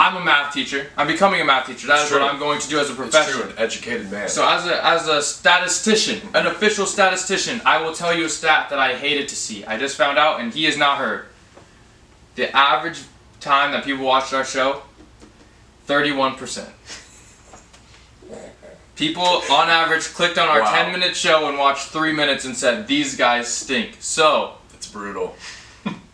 I'm a math teacher. I'm becoming a math teacher. That is what I'm going to do as a profession. It's true, an educated man. So as a statistician, an official statistician, I will tell you a stat that I hated to see. I just found out, and he has not heard. The average time that people watched our show, 31%. People, on average, clicked on our 10-minute show and watched 3 minutes and said, these guys stink. So... It's brutal.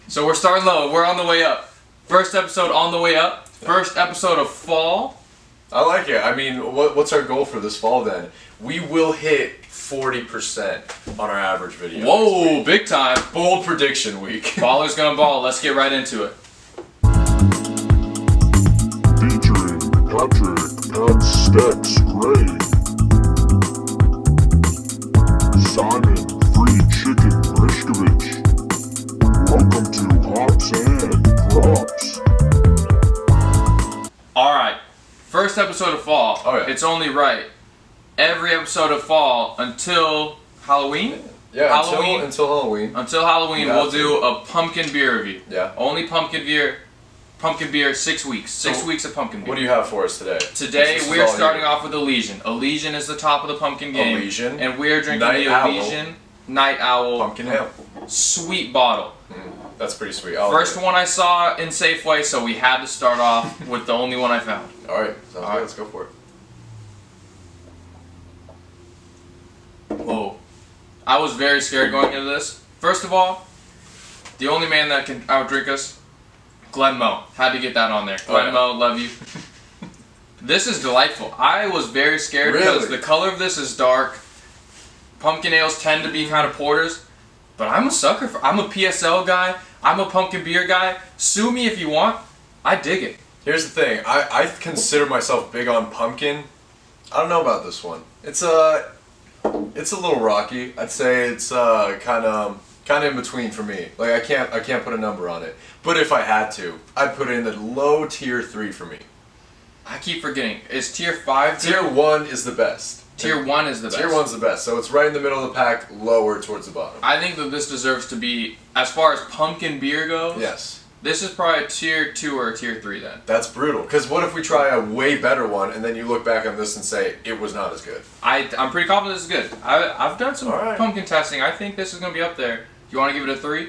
So we're starting low. We're on the way up. First episode on the way up. First episode of fall. I like it. I mean, what's our goal for this fall then? We will hit 40% on our average video. Whoa, big time. Bold prediction week. Baller's gonna ball. Let's get right into it. Featuring Patrick and Stex Gray. Simon Free Chicken Brishkovich. Welcome to Hops and Props. Alright, first episode of fall. Oh, yeah. It's only right. Every episode of fall until Halloween? Yeah, Halloween. Until Halloween. Until Halloween, we'll do a pumpkin beer review. Yeah. Only pumpkin beer, 6 weeks. 6 weeks of pumpkin beer. What do you have for us today? Today we're starting off with Elysian. Elysian is the top of the pumpkin game. Elysian. And we're drinking Night the Owl. Elysian Night Owl Pumpkin Ale. sweet bottle. That's pretty sweet. First one I saw in Safeway, so we had to start off with the only one I found. Alright, sounds good. Let's go for it. Whoa. I was very scared going into this. First of all, the only man that can outdrink us, Glenn Moe. Had to get that on there. Glenn Moe, love you. This is delightful. I was very scared because the color of this is dark. Pumpkin ales tend to be kind of porters, but I'm a sucker for. I'm a PSL guy. I'm a pumpkin beer guy. Sue me if you want. I dig it. Here's the thing. I consider myself big on pumpkin. I don't know about this one. It's a little rocky. I'd say it's kind of in between for me. Like I can't put a number on it. But if I had to, I'd put it in the low tier 3 for me. I keep forgetting. Is tier 5? Tier 1 is the best. Tier 1 is the best. Tier 1's the best. So it's right in the middle of the pack, lower towards the bottom. I think that this deserves to be, as far as pumpkin beer goes. Yes. This is probably a tier 2 or a tier 3 then. That's brutal. Because what if we try a way better one and then you look back on this and say it was not as good? I'm pretty confident this is good. I've done some pumpkin testing. I think this is going to be up there. You want to give it a 3?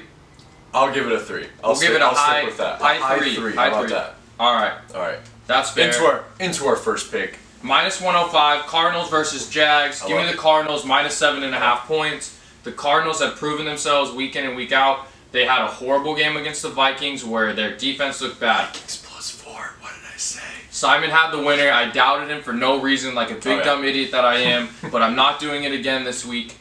I'll give it a 3. I'll give it a stick with that. high 3. How about that? Alright. That's fair. Into our first pick. Minus 105, Cardinals versus Jags. Give me the Cardinals, minus 7.5 points. The Cardinals have proven themselves week in and week out. They had a horrible game against the Vikings where their defense looked bad. Vikings +4, what did I say? Simon had the winner. I doubted him for no reason, like a big dumb idiot that I am. But I'm not doing it again this week.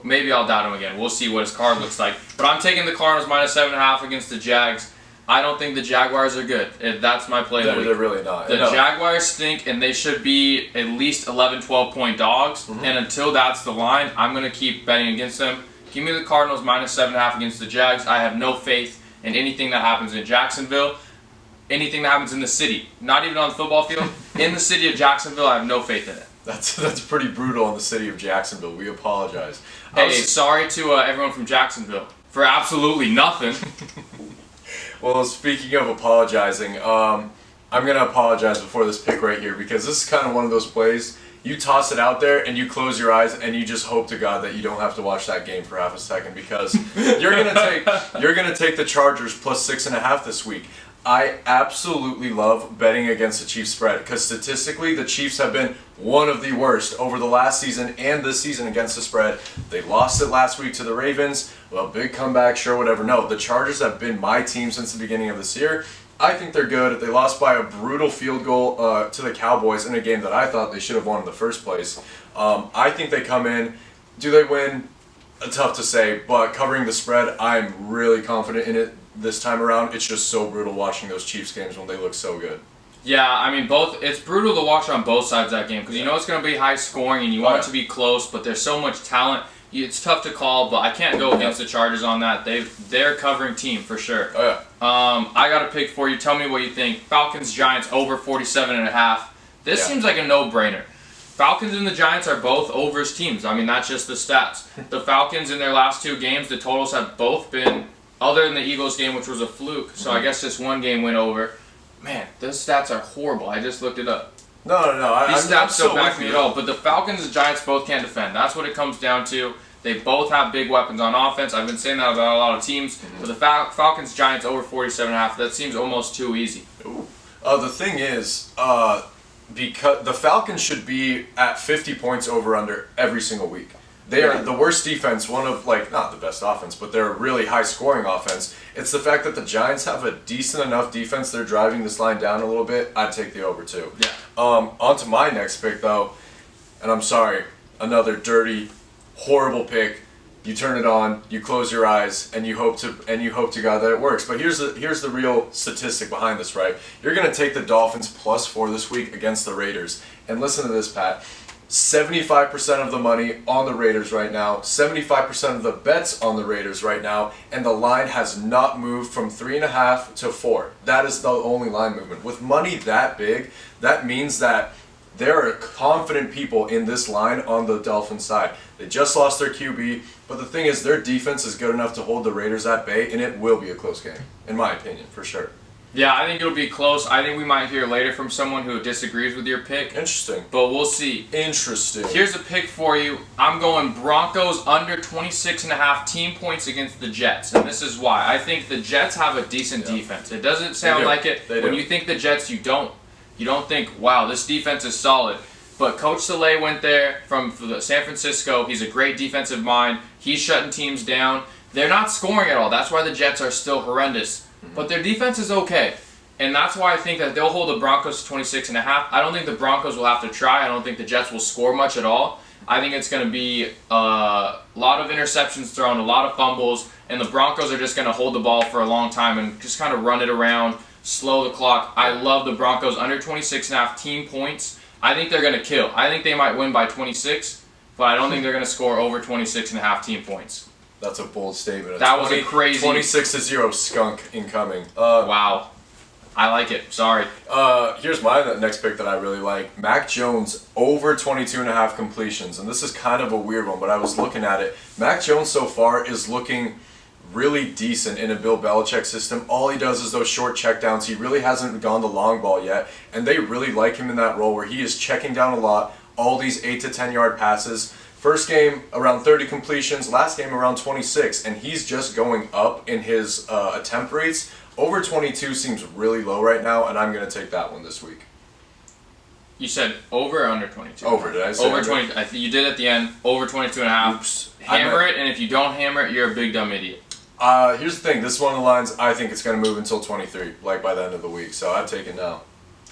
Maybe I'll doubt him again. We'll see what his card looks like. But I'm taking the Cardinals minus 7.5 against the Jags. I don't think the Jaguars are good. That's my play of the week. They're really not. The Jaguars stink, and they should be at least 11, 12-point dogs. And until that's the line, I'm going to keep betting against them. Give me the Cardinals minus 7.5 against the Jags. I have no faith in anything that happens in Jacksonville. Anything that happens in the city. Not even on the football field. In the city of Jacksonville, I have no faith in it. That's pretty brutal on the city of Jacksonville. We apologize. Hey, sorry to everyone from Jacksonville for absolutely nothing. Well, speaking of apologizing, I'm going to apologize before this pick right here because this is kind of one of those plays. You toss it out there and you close your eyes and you just hope to God that you don't have to watch that game for half a second because you're going to take the Chargers plus 6.5 this week. I absolutely love betting against the Chiefs spread because statistically the Chiefs have been one of the worst over the last season and this season against the spread. They lost it last week to the Ravens. Well, big comeback, sure, whatever. No, the Chargers have been my team since the beginning of this year. I think they're good. They lost by a brutal field goal to the Cowboys in a game that I thought they should have won in the first place. I think they come in. Do they win? Tough to say, but covering the spread, I'm really confident in it this time around. It's just so brutal watching those Chiefs games when they look so good. Yeah, I mean, it's brutal to watch on both sides of that game because you know it's going to be high scoring and you want it to be close, but there's so much talent. It's tough to call, but I can't go against the Chargers on that. They're covering team for sure. Oh, yeah. I got a pick for you. Tell me what you think. Falcons, Giants, over 47.5. This seems like a no-brainer. Falcons and the Giants are both overs teams. I mean, that's just the stats. The Falcons in their last 2 games, the totals have both been, other than the Eagles game, which was a fluke, so I guess this one game went over. Man, those stats are horrible. I just looked it up. No. These stats don't back with me you. at all. But the Falcons and Giants both can't defend. That's what it comes down to. They both have big weapons on offense. I've been saying that about a lot of teams. But the Falcons, Giants over 47.5. That seems almost too easy. Ooh. The thing is, because the Falcons should be at 50 points over under every single week. They are the worst defense, one of, like, not the best offense, but they're a really high-scoring offense. It's the fact that the Giants have a decent enough defense. They're driving this line down a little bit. I'd take the over, too. Yeah. On to my next pick, though, and I'm sorry, another dirty, horrible pick. You turn it on, you close your eyes, and you hope to God that it works. But here's the real statistic behind this, right? You're gonna take the Dolphins +4 this week against the Raiders, and listen to this, Pat. 75% of the money on the Raiders right now, 75% of the bets on the Raiders right now, and the line has not moved from 3.5 to 4. That is the only line movement. With money that big, that means that there are confident people in this line on the Dolphins side. They just lost their QB, but the thing is, their defense is good enough to hold the Raiders at bay, and it will be a close game, in my opinion, for sure. Yeah, I think it'll be close. I think we might hear later from someone who disagrees with your pick. Interesting. But we'll see. Interesting. Here's a pick for you. I'm going Broncos under 26.5 team points against the Jets. And this is why. I think the Jets have a decent defense. It doesn't sound like it. When you think the Jets, you don't think, wow, this defense is solid. But Coach Saleh went there from San Francisco. He's a great defensive mind. He's shutting teams down. They're not scoring at all. That's why the Jets are still horrendous. But their defense is okay. And that's why I think that they'll hold the Broncos to 26.5. I don't think the Broncos will have to try. I don't think the Jets will score much at all. I think it's going to be a lot of interceptions thrown, a lot of fumbles, and the Broncos are just going to hold the ball for a long time and just kind of run it around, slow the clock. I love the Broncos under 26.5 team points. I think they're going to kill. I think they might win by 26, but I don't think they're going to score over 26.5 team points. That's a bold statement. That was a crazy 26-0 skunk incoming. Wow. I like it. Sorry. Here's my next pick that I really like. Mac Jones over 22.5 completions. And this is kind of a weird one, but I was looking at it. Mac Jones so far is looking really decent in a Bill Belichick system. All he does is those short checkdowns. He really hasn't gone the long ball yet. And they really like him in that role where he is checking down a lot. All these 8 to 10 yard passes. First game, around 30 completions. Last game, around 26. And he's just going up in his attempt rates. Over 22 seems really low right now, and I'm going to take that one this week. You said over or under 22? Over, did I say over 20? I think you did at the end. Over 22.5. Oops. Hammer it, and if you don't hammer it, you're a big dumb idiot. Here's the thing. This is one of the lines, I think it's going to move until 23, like by the end of the week. So I'd take it now.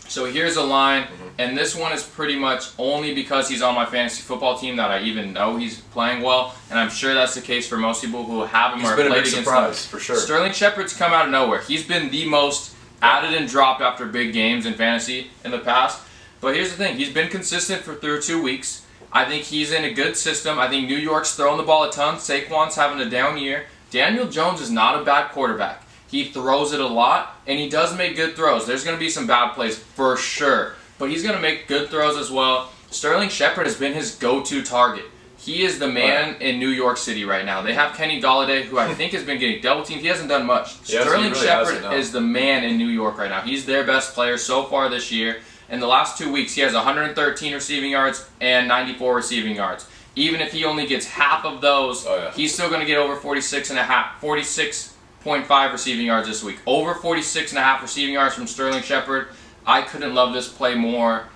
So here's a line, and this one is pretty much only because he's on my fantasy football team that I even know he's playing well, and I'm sure that's the case for most people who have him or have played against him. For sure. Sterling Shepard's come out of nowhere. He's been the most added and dropped after big games in fantasy in the past. But here's the thing. He's been consistent through 2 weeks. I think he's in a good system. I think New York's throwing the ball a ton. Saquon's having a down year. Daniel Jones is not a bad quarterback. He throws it a lot, and he does make good throws. There's going to be some bad plays for sure, but he's going to make good throws as well. Sterling Shepard has been his go-to target. He is the man in New York City right now. They have Kenny Golladay, who I think has been getting double-teamed. He hasn't done much. Sterling Shepard is the man in New York right now. He's their best player so far this year. In the last 2 weeks, he has 113 receiving yards and 94 receiving yards. Even if he only gets half of those, he's still going to get over 46.5 receiving yards this week. Over 46.5 receiving yards from Sterling Shepard. I couldn't love this play more.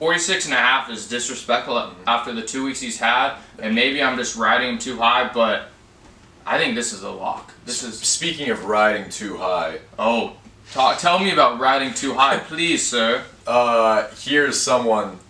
46.5 is disrespectful after the 2 weeks he's had, and maybe I'm just riding him too high, but I think this is a lock. Speaking of riding too high. Tell me about riding too high, please, sir. Here's someone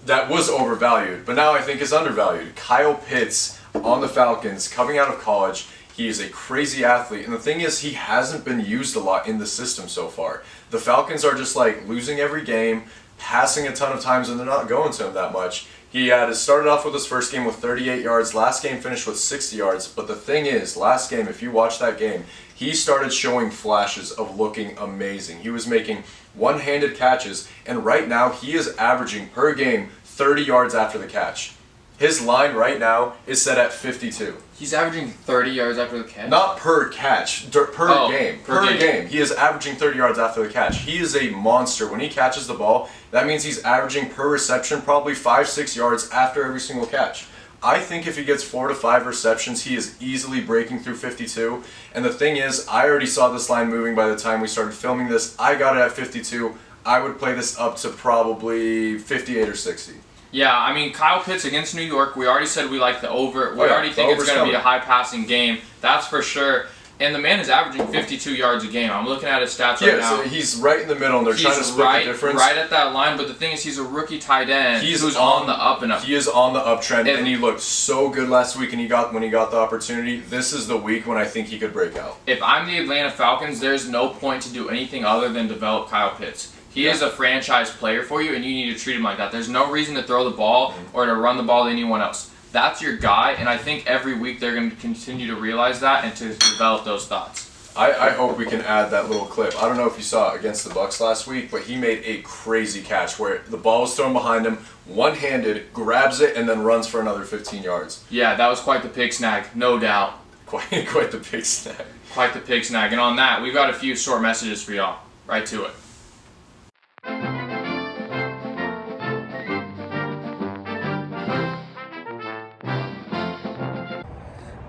that was overvalued, but now I think is undervalued. Kyle Pitts on the Falcons, coming out of college. He is a crazy athlete, and the thing is, he hasn't been used a lot in the system so far. The Falcons are just like losing every game, passing a ton of times, and they're not going to him that much. He started off with his first game with 38 yards, last game finished with 60 yards, but the thing is, last game, if you watch that game, he started showing flashes of looking amazing. He was making one-handed catches, and right now he is averaging per game 30 yards after the catch. His line right now is set at 52. He's averaging 30 yards after the catch? Not per catch, per game. Per game. He is averaging 30 yards after the catch. He is a monster. When he catches the ball, that means he's averaging per reception probably 5-6 yards after every single catch. I think if he gets 4 to 5 receptions, he is easily breaking through 52. And the thing is, I already saw this line moving by the time we started filming this. I got it at 52. I would play this up to probably 58 or 60. Yeah, I mean, Kyle Pitts against New York, we already said we like the over. We already think it's going to be a high-passing game. That's for sure. And the man is averaging 52 yards a game. I'm looking at his stats right now. Yeah, so he's right in the middle, and they're trying to split the difference. Right at that line, but the thing is, he's a rookie tight end who's on the up and up. He is on the uptrend, and he looked so good last week when he got the opportunity. This is the week when I think he could break out. If I'm the Atlanta Falcons, there's no point to do anything other than develop Kyle Pitts. He is a franchise player for you, and you need to treat him like that. There's no reason to throw the ball or to run the ball to anyone else. That's your guy, and I think every week they're going to continue to realize that and to develop those thoughts. I hope we can add that little clip. I don't know if you saw it against the Bucs last week, but he made a crazy catch where the ball was thrown behind him, one-handed, grabs it, and then runs for another 15 yards. Yeah, that was quite the pig snag, no doubt. Quite the pig snag. Quite the pig snag. And on that, we've got a few short messages for y'all. Right to it.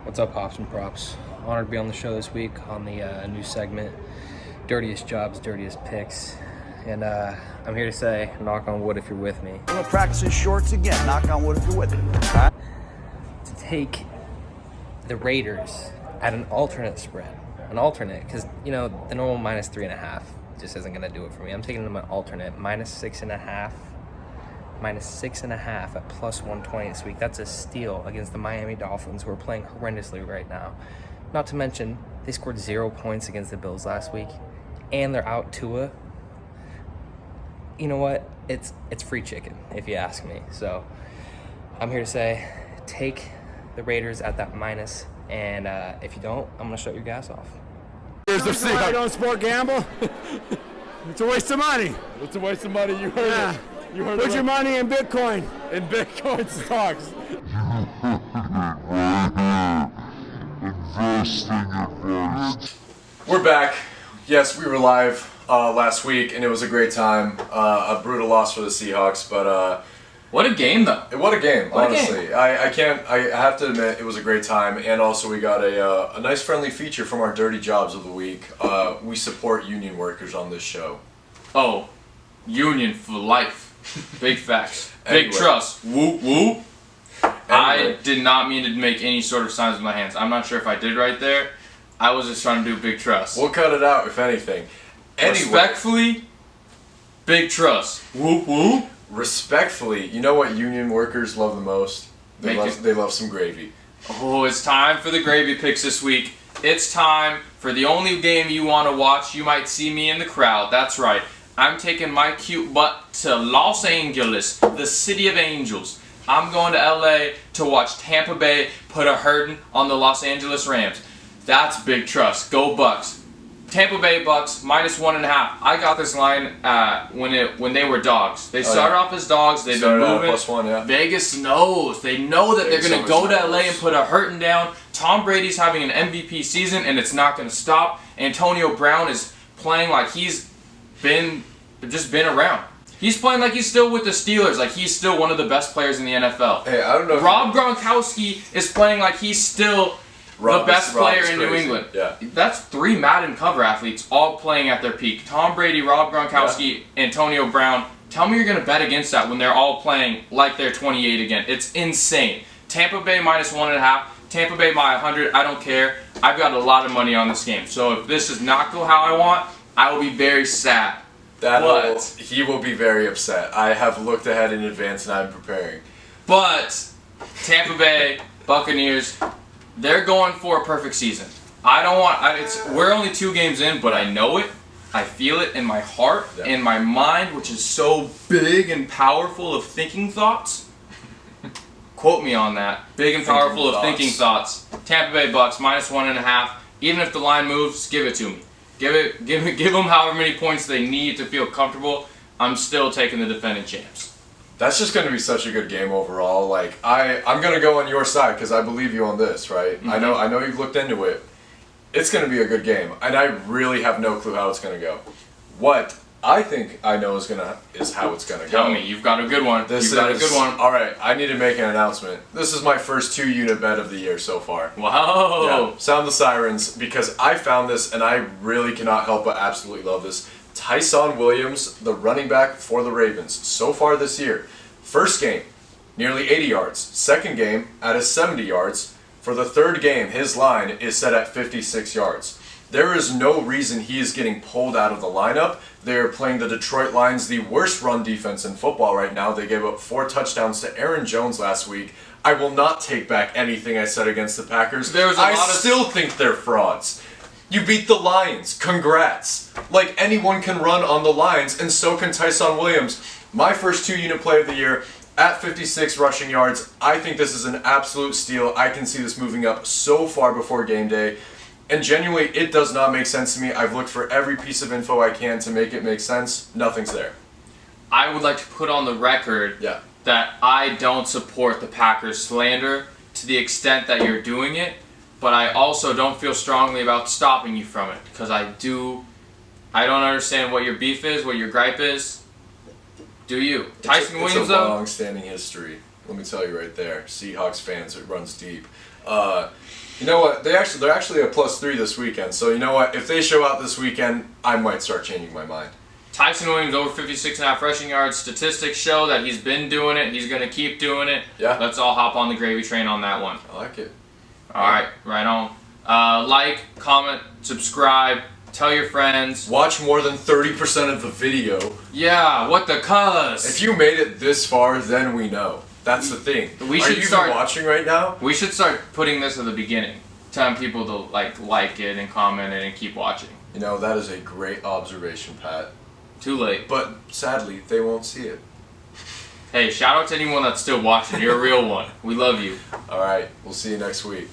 What's up, Hops and Props? Honored to be on the show this week on the new segment, Dirtiest Jobs, Dirtiest Picks. And I'm here to say, knock on wood if you're with me. I'm going to practice in shorts again. Knock on wood if you're with me. To take the Raiders at an alternate spread. An alternate, because, you know, the normal minus 3.5 just isn't going to do it for me. I'm taking them at alternate, minus 6.5. Minus 6.5 at plus 120 this week. That's a steal against the Miami Dolphins, who are playing horrendously right now. Not to mention, they scored 0 points against the Bills last week, and they're out Tua. You know what? It's free chicken, if you ask me. So I'm here to say, take the Raiders at that minus, and if you don't, I'm going to shut your gas off. Here's the secret. I don't sport gamble. It's a waste of money. It's a waste of money. You heard it. You heard Put your money in Bitcoin. In Bitcoin stocks. We're back. Yes, we were live last week, and it was a great time. A brutal loss for the Seahawks, but what a game, though. What a game, What a honestly. game. I have to admit, it was a great time, and also we got a nice friendly feature from our Dirty Jobs of the Week. We support union workers on this show. Oh, union for life. Big facts. Big Anyway. trust. Whoop, whoop. I Anyway. did not mean to make any sort of signs with my hands. I'm not sure if I did right there. I was just trying to do big trust. We'll cut it out, if anything. Anyway, Respectfully, big trust. Whoop, whoop. respectfully, you know what union workers love the most? They love some gravy. Oh, it's time for the gravy picks this week. It's time for the only game you want to watch. You might see me in the crowd. That's right. I'm taking my cute butt to Los Angeles, the city of angels. I'm going to LA to watch Tampa Bay put a hurting on the Los Angeles Rams. That's big trust. Go Bucs. Tampa Bay Bucs minus 1.5. I got this line when they were dogs. They started off as dogs. They've been moving. +1, yeah. Vegas knows. They know that they're going to go to LA and put a hurting down. Tom Brady's having an MVP season, and it's not going to stop. Antonio Brown is playing like he's been around. He's playing like he's still with the Steelers, like he's still one of the best players in the NFL. Hey, I don't know. Rob Gronkowski is playing like he's still the best player in New England. Yeah. That's 3 Madden cover athletes all playing at their peak. Tom Brady, Rob Gronkowski, Antonio Brown. Tell me you're going to bet against that when they're all playing like they're 28 again. It's insane. Tampa Bay minus 1.5. Tampa Bay by 100. I don't care. I've got a lot of money on this game. So if this does not go how I want, I will be very sad. He will be very upset. I have looked ahead in advance and I'm preparing. But Tampa Bay Buccaneers, they're going for a perfect season. We're only 2 games in, but I know it. I feel it in my heart, in my mind, which is so big and powerful of thinking thoughts. Quote me on that. Big and powerful of thinking thoughts. Tampa Bay Bucs minus 1.5. Even if the line moves, give it to me. Give them however many points they need to feel comfortable. I'm still taking the defending champs. That's just going to be such a good game overall. Like I'm going to go on your side because I believe you on this, right? Mm-hmm. I know you've looked into it. It's going to be a good game, and I really have no clue how it's going to go. What I think I know is how it's going to go. Tell me, you've got a good one. You've got a good one. All right, I need to make an announcement. This is my first 2-unit bet of the year so far. Wow. Yeah, sound the sirens because I found this and I really cannot help but absolutely love this. Tyson Williams, the running back for the Ravens, so far this year. First game, nearly 80 yards. Second game, at a 70 yards. For the third game, his line is set at 56 yards. There is no reason he is getting pulled out of the lineup. They're playing the Detroit Lions, the worst run defense in football right now. They gave up 4 touchdowns to Aaron Jones last week. I will not take back anything I said against the Packers. I still think they're frauds. You beat the Lions. Congrats. Like, anyone can run on the Lions, and so can Tyson Williams. My first 2-unit play of the year at 56 rushing yards. I think this is an absolute steal. I can see this moving up so far before game day. And genuinely, it does not make sense to me. I've looked for every piece of info I can to make it make sense. Nothing's there. I would like to put on the record that I don't support the Packers slander to the extent that you're doing it, but I also don't feel strongly about stopping you from it because I don't understand what your beef is, what your gripe is. Do you? Tyson Williams, it's a though? long-standing history. Let me tell you right there. Seahawks fans, it runs deep. You know what? They're actually a +3 this weekend. So you know what? If they show out this weekend, I might start changing my mind. Tyson Williams over 56.5 rushing yards. Statistics show that he's been doing it. He's going to keep doing it. Yeah. Let's all hop on the gravy train on that one. I like it. All right, right on. Like, comment, subscribe, tell your friends. Watch more than 30% of the video. Yeah, what the cuz? If you made it this far, then we know. That's the thing. Are you even watching right now? We should start putting this at the beginning, telling people to like it and comment it and keep watching. You know, that is a great observation, Pat. Too late. But sadly, they won't see it. Hey, shout out to anyone that's still watching. You're a real one. We love you. All right, we'll see you next week.